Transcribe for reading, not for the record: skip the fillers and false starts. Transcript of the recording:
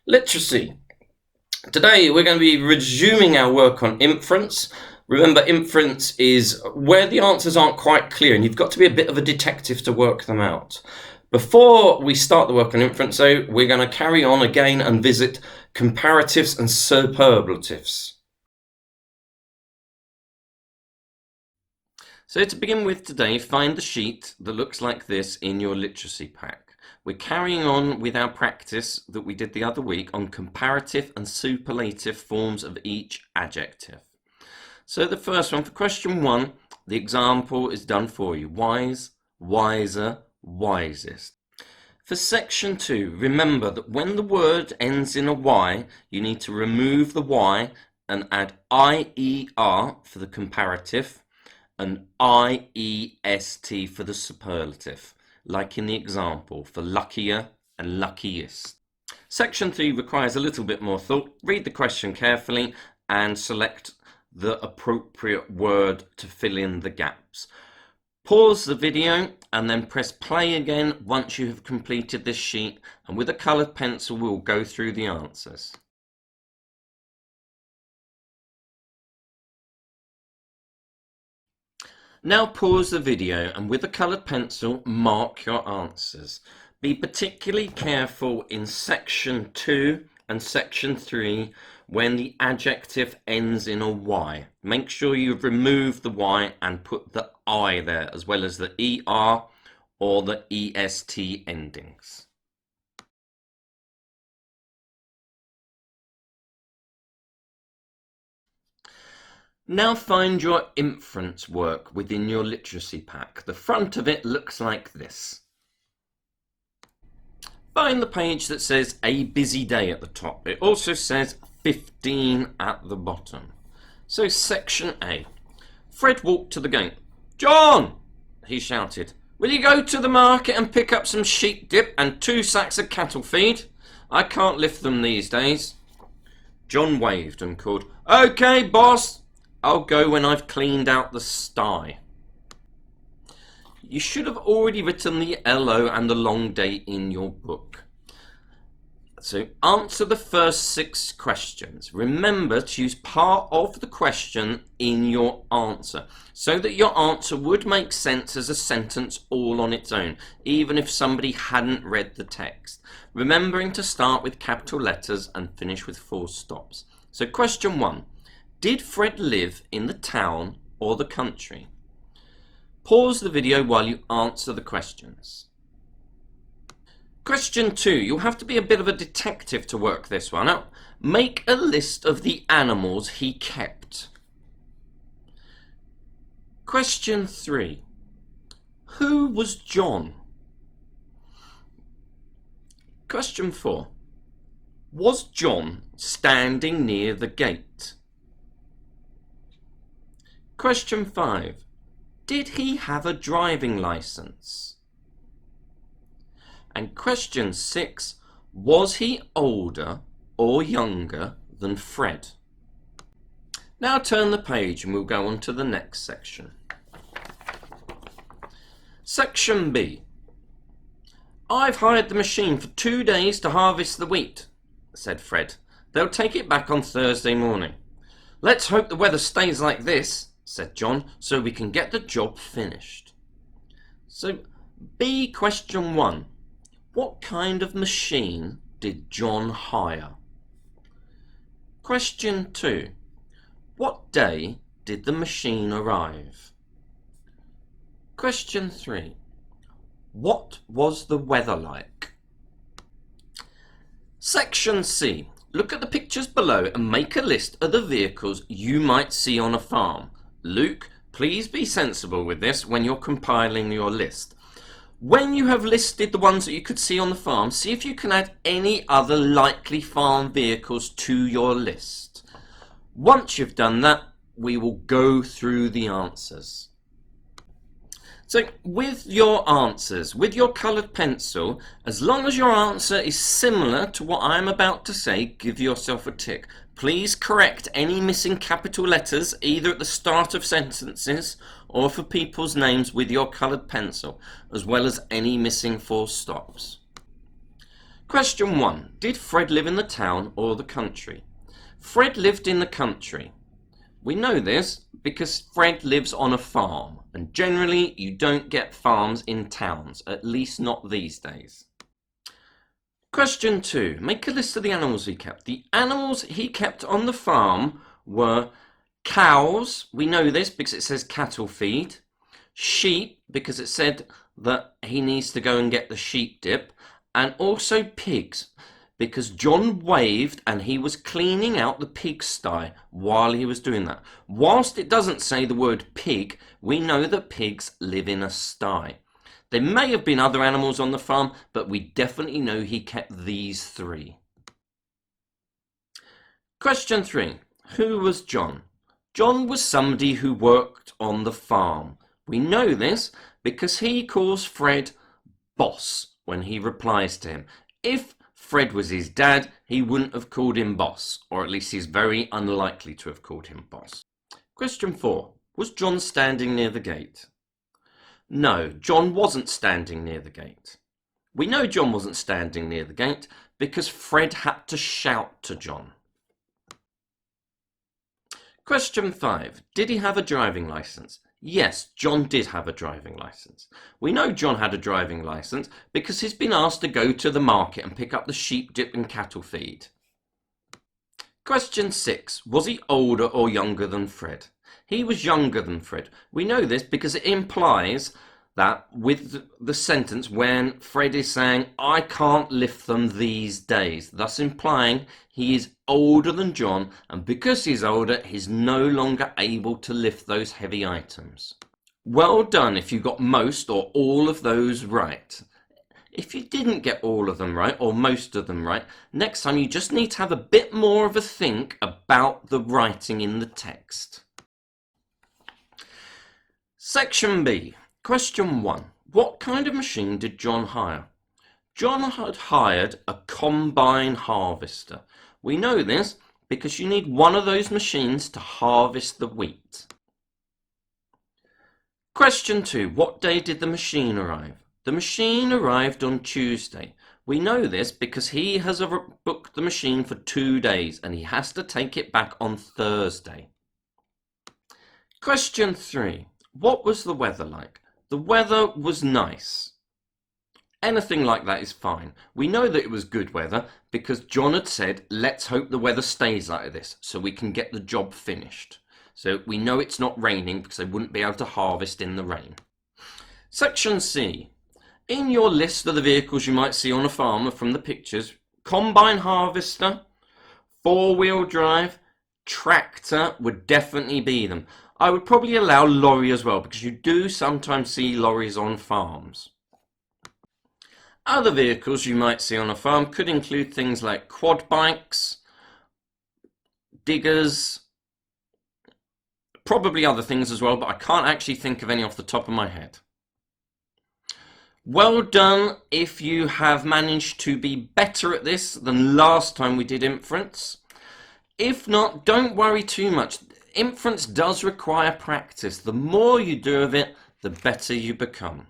Literacy. Today we're going to be resuming our work on inference. Remember, inference is where the answers aren't quite clear and you've got to be a bit of a detective to work them out. Before we start the work on inference, though, we're going to carry on again and visit comparatives and superlatives. So to begin with today, find the sheet that looks like this in your literacy pack. We're carrying on with our practice that we did the other week on comparative and superlative forms of each adjective. So the first one, for question 1, the example is done for you. Wise, wiser, wisest. For section 2, remember that when the word ends in a Y, you need to remove the Y and add IER for the comparative and IEST for the superlative, like in the example for luckier and luckiest. Section 3 requires a little bit more thought. Read the question carefully and select the appropriate word to fill in the gaps. Pause the video and then press play again once you have completed this sheet, and with a coloured pencil we'll go through the answers. Now pause the video and with a coloured pencil mark your answers. Be particularly careful in section 2 and section 3 when the adjective ends in a Y. Make sure you've removed the Y and put the I there, as well as the ER or the EST endings. Now find your inference work within your literacy pack. The front of it looks like this. Find the page that says A Busy Day at the top. It also says 15 at the bottom. So section A. Fred walked to the gate. "John," he shouted, "will you go to the market and pick up some sheep dip and 2 sacks of cattle feed? I can't lift them these days." John waved and called, "Okay, boss. I'll go when I've cleaned out the sty." You should have already written the LO and the long date in your book. So answer the first 6 questions. Remember to use part of the question in your answer so that your answer would make sense as a sentence all on its own, even if somebody hadn't read the text. Remembering to start with capital letters and finish with full stops. So question 1. Did Fred live in the town or the country? Pause the video while you answer the questions. Question 2. You'll have to be a bit of a detective to work this one out. Make a list of the animals he kept. Question 3. Who was John? Question 4. Was John standing near the gate? Question 5. Did he have a driving license? And question 6. Was he older or younger than Fred? Now turn the page and we'll go on to the next section. Section B. "I've hired the machine for 2 days to harvest the wheat," said Fred. "They'll take it back on Thursday morning." "Let's hope the weather stays like this," said John, "so we can get the job finished." So B, question 1. What kind of machine did John hire? Question 2. What day did the machine arrive? Question 3. What was the weather like? Section C. Look at the pictures below and make a list of the vehicles you might see on a farm. Luke, please be sensible with this when you're compiling your list. When you have listed the ones that you could see on the farm, see if you can add any other likely farm vehicles to your list. Once you've done that, we will go through the answers. So with your answers, with your coloured pencil, as long as your answer is similar to what I'm about to say, give yourself a tick. Please correct any missing capital letters either at the start of sentences or for people's names with your coloured pencil, as well as any missing full stops. Question 1. Did Fred live in the town or the country? Fred lived in the country. We know this because Fred lives on a farm, and generally you don't get farms in towns, at least not these days. Question 2. Make a list of the animals he kept. The animals he kept on the farm were cows. We know this because it says cattle feed. Sheep, because it said that he needs to go and get the sheep dip. And also pigs, because John waved and he was cleaning out the pigsty while he was doing that. Whilst it doesn't say the word pig, we know that pigs live in a sty. There may have been other animals on the farm, but we definitely know he kept these 3. Question 3. Who was John? John was somebody who worked on the farm. We know this because he calls Fred boss when he replies to him. If Fred was his dad, he wouldn't have called him boss, or at least he's very unlikely to have called him boss. Question 4. Was John standing near the gate? No, John wasn't standing near the gate. We know John wasn't standing near the gate because Fred had to shout to John. Question 5. Did he have a driving license? Yes, John did have a driving license. We know John had a driving license because he's been asked to go to the market and pick up the sheep dip and cattle feed. Question 6. Was he older or younger than Fred? He was younger than Fred. We know this because it implies that with the sentence when Fred is saying, I can't lift them these days, thus implying he is older than John, and because he's older, he's no longer able to lift those heavy items. Well done if you got most or all of those right. If you didn't get all of them right, or most of them right, next time you just need to have a bit more of a think about the writing in the text. Section B. Question 1. What kind of machine did John hire? John had hired a combine harvester. We know this because you need one of those machines to harvest the wheat. Question 2. What day did the machine arrive? The machine arrived on Tuesday. We know this because he has booked the machine for 2 days and he has to take it back on Thursday. Question 3. What was the weather like? The weather was nice. Anything like that is fine. We know that it was good weather because John had said, let's hope the weather stays like this so we can get the job finished. So we know it's not raining because they wouldn't be able to harvest in the rain. Section C. In your list of the vehicles you might see on a farm from the pictures, combine harvester, 4-wheel drive, tractor would definitely be them. I would probably allow lorry as well because you do sometimes see lorries on farms. Other vehicles you might see on a farm could include things like quad bikes, diggers, probably other things as well, but I can't actually think of any off the top of my head. Well done if you have managed to be better at this than last time we did inference. If not, don't worry too much. Inference does require practice. The more you do of it, the better you become.